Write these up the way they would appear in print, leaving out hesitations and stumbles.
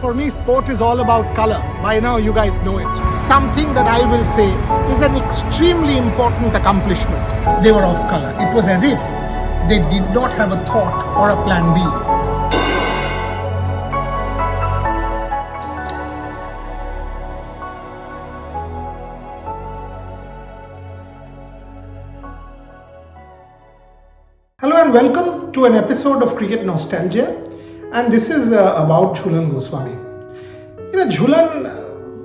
For me, sport is all about color. By now, you guys know it. Something that I will say is an extremely important accomplishment. They were of color. It was as if they did not have a thought or a plan B. Hello and welcome to an episode of Cricket Nostalgia. And this is about Jhulan Goswami. You know, Jhulan,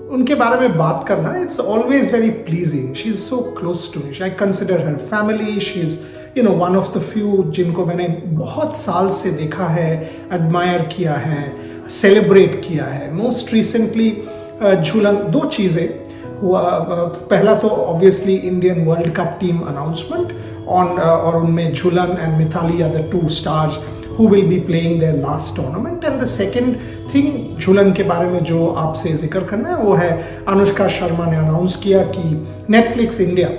उनके बारे में बात करना, it's always very pleasing. She's so close to me. I consider her family. She's, you know, one of the few जिनको मैंने बहुत साल से देखा है, admire किया है, celebrate किया है. Most recently, Jhulan, दो चीज़ें हुआ. पहला तो obviously Indian World Cup team announcement और उनमें Jhulan and Mithali are the two stars who will be playing their last tournament. And the second thing Jhulan के बारे में जो आपसे जिक्र करना है वो है अनुष्का शर्मा ने अनाउंस किया कि Netflix India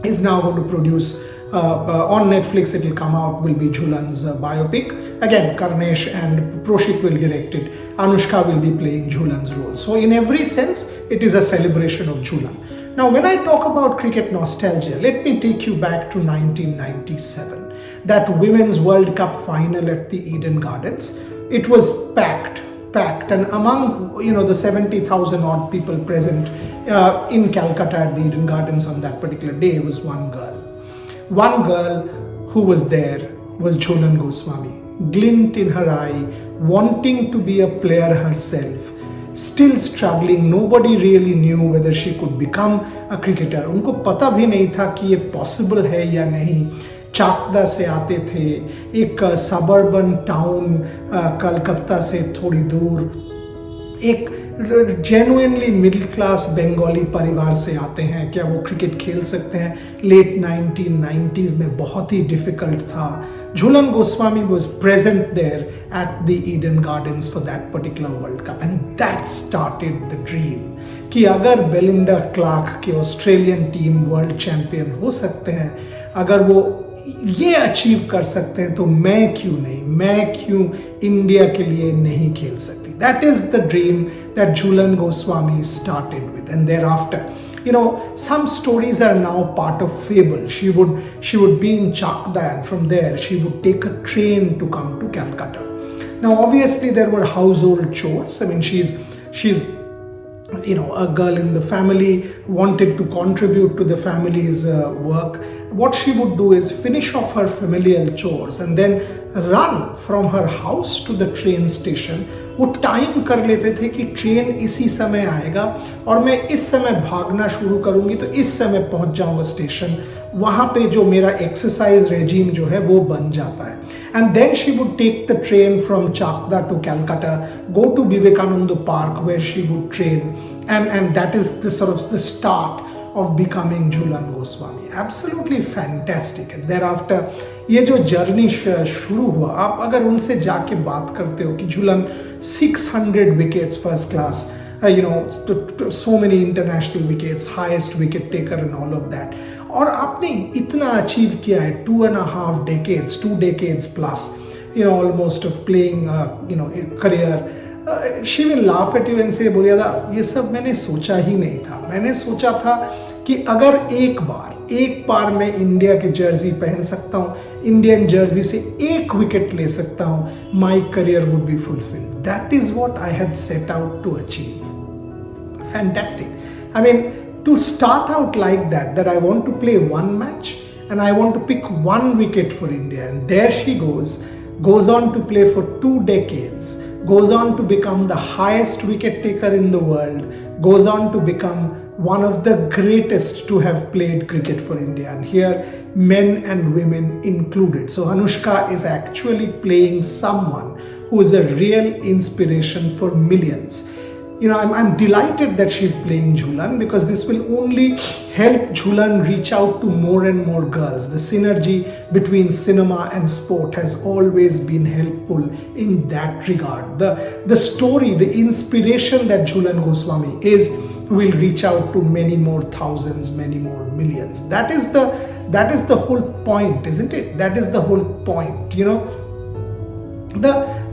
is now going to produce on Netflix it will come out will be Jhulan's biopic. Again, Karnesh and Proshit will direct it. Anushka will be playing Jhulan's role. So in every sense, it is a celebration of Jhulan. Now, when I talk about cricket nostalgia, let me take you back to 1997. That Women's World Cup final at the Eden Gardens. It was packed, and among the 70,000 odd people present in Calcutta at the Eden Gardens on that particular day was one girl. One girl who was there was Jhulan Goswami, glint in her eye, wanting to be a player herself. Still struggling, nobody really knew whether she could become a cricketer. उनको पता भी नहीं था कि ये possible है या नहीं. चाकदा से आते थे, एक सबर्बन टाउन कलकत्ता से थोड़ी दूर, एक जेन्युइनली मिडिल क्लास बंगाली परिवार से आते हैं. क्या वो क्रिकेट खेल सकते हैं? लेट 1990s में बहुत ही डिफिकल्ट था. Jhulan Goswami was present there at the Eden Gardens for that particular World Cup, and that started the dream कि अगर बेलिंडा क्लार्क के ऑस्ट्रेलियन टीम वर्ल्ड चैंपियन हो सकते हैं, अगर वो ये अचीव कर सकते हैं तो मैं क्यों नहीं, मैं क्यों इंडिया के लिए नहीं खेल सकती. That is the dream that Jhulan Goswami started with, and thereafter, some stories are now part of fable. She would be in Chakda, and from there she would take a train to come to Calcutta. Now, obviously, there were household chores. I mean, she's a girl in the family, wanted to contribute to the family's work. What she would do is finish off her familial chores and then run from her house to the train station. वो time कर लेते थे कि train इसी समय आएगा और मैं इस समय भागना शुरू करूंगी तो इस समय पहुंच जाऊंगा स्टेशन. वहाँ पे जो मेरा एक्सरसाइज रेजिम जो है वो बन जाता है. And then she would take the train from Chakda to Calcutta, go to Vivekananda Park where she would train, and that is the sort of the start of becoming Jhulan Goswami. Absolutely fantastic. And thereafter, ये जो journey शुरू हुआ, आप अगर उनसे जाके बात करते हो कि Jhulan 600 wickets first class, so many international wickets, highest wicket taker and all of that. और आपने इतना अचीव किया है, 2 decades plus, almost of playing, career. She will laugh at you and say, बोलियादा, ये सब मैंने सोचा ही नहीं था. मैंने सोचा था कि अगर एक बार मैं इंडिया की जर्सी पहन सकता हूँ, इंडियन जर्सी से एक विकेट ले सकता हूँ, my career would be fulfilled. That is what I had set out to achieve. Fantastic. I mean, to start out like that I want to play one match and I want to pick one wicket for India, and there she goes on to play for 2 decades, goes on to become the highest wicket taker in the world, goes on to become one of the greatest to have played cricket for India, and here men and women included. So Anushka is actually playing someone who is a real inspiration for millions. I'm delighted that she's playing Jhulan because this will only help Jhulan reach out to more and more girls. The synergy between cinema and sport has always been helpful in that regard. The story, the inspiration that Jhulan Goswami is will reach out to many more thousands, many more millions. That is the whole point, isn't it? That is the whole point.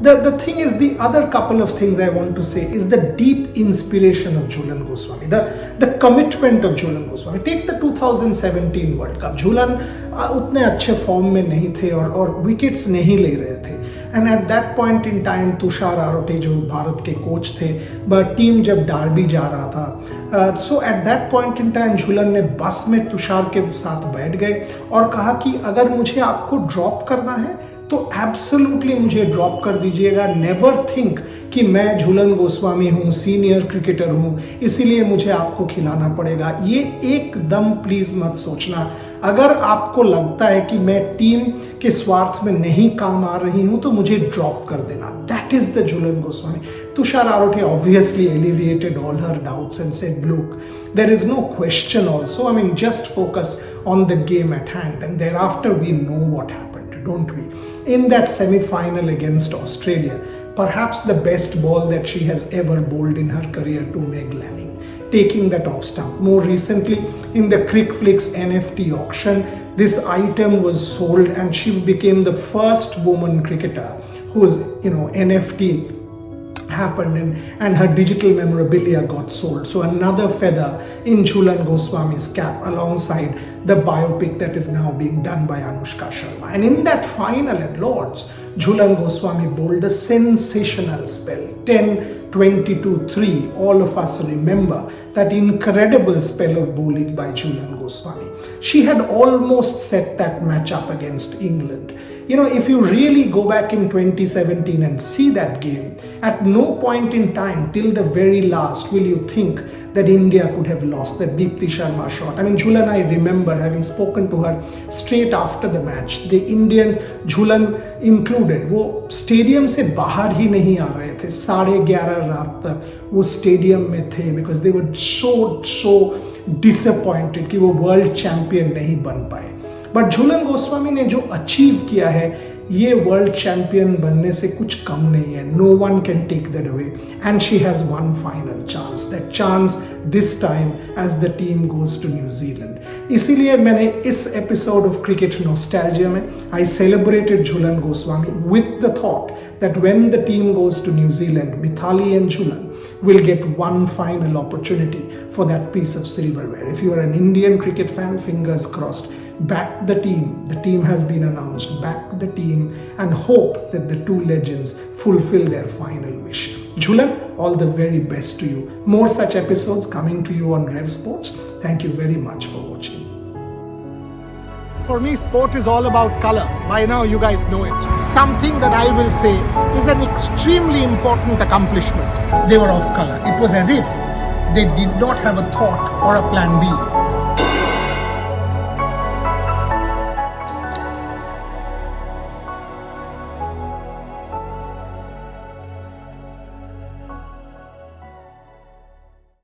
the thing is, the other couple of things I want to say is the deep inspiration of Jhulan Goswami, the commitment of Jhulan Goswami. Take the 2017 World Cup. Jhulan उतने अच्छे form में नहीं थे और wickets नहीं ले रहे थे, and eight that point in time Tushar Arote जो भारत के कोच थे, बट टीम जब डार्बी जा रहा था, so at that point in time Jhulan ने बस में तुषार के साथ बैठ गए और कहा कि अगर मुझे आपको ड्रॉप करना है तो एब्सोल्युटली मुझे ड्रॉप कर दीजिएगा, नेवर थिंक कि मैं झूलन गोस्वामी हूँ, सीनियर क्रिकेटर हूँ, इसीलिए मुझे आपको खिलाना पड़ेगा। ये एकदम प्लीज मत सोचना। अगर आपको लगता है कि मैं टीम के स्वार्थ में नहीं काम आ रही हूँ तो मुझे ड्रॉप कर देना। That is the Jhulan Goswami. Tushar Arote obviously alleviated all her doubts and said, look, there is no question also. I mean, just focus on the game at hand. And thereafter, we know what happened, don't we? In that semi-final against Australia, perhaps the best ball that she has ever bowled in her career to Meg Lanning, taking that off stump. More recently, in the Crickflix NFT auction, this item was sold and she became the first woman cricketer whose, NFT happened and her digital memorabilia got sold. So another feather in Jhulan Goswami's cap alongside the biopic that is now being done by Anushka Sharma. And in that final at Lord's, Jhulan Goswami bowled a sensational spell, 10-22-3. All of us remember that incredible spell of bowling by Jhulan Goswami. She had almost set that match up against England. If you really go back in 2017 and see that game, at no point in time till the very last will you think that India could have lost that Deepti Sharma shot. I mean, Jhulan, I remember having spoken to her straight after the match. The Indians, Jhulan included, वो stadium से बाहर ही नहीं आ रहे थे। 11:30 रात तक वो stadium में थे because they were so disappointed कि वो वर्ल्ड चैंपियन नहीं बन पाए। बट झूलन गोस्वामी ने जो अचीव किया है, ये वर्ल्ड चैंपियन बनने से कुछ कम नहीं है। No one can take that away and she has one final chance, that chance this time as the team goes to New Zealand. इसीलिए मैंने इस एपिसोड ऑफ क्रिकेट नॉस्टैल्जिया में I celebrated Jhulan Goswami with the thought that when the team goes to New Zealand, Mithali and Jhulan will get one final opportunity for that piece of silverware. If you are an Indian cricket fan, fingers crossed, back the team. The team has been announced. Back the team and hope that the two legends fulfill their final wish. Jhulan, all the very best to you. More such episodes coming to you on Revsportz. Thank you very much for watching. For me, sport is all about color. By now, you guys know it. Something that I will say is an extremely important accomplishment. They were off color. It was as if they did not have a thought or a plan B.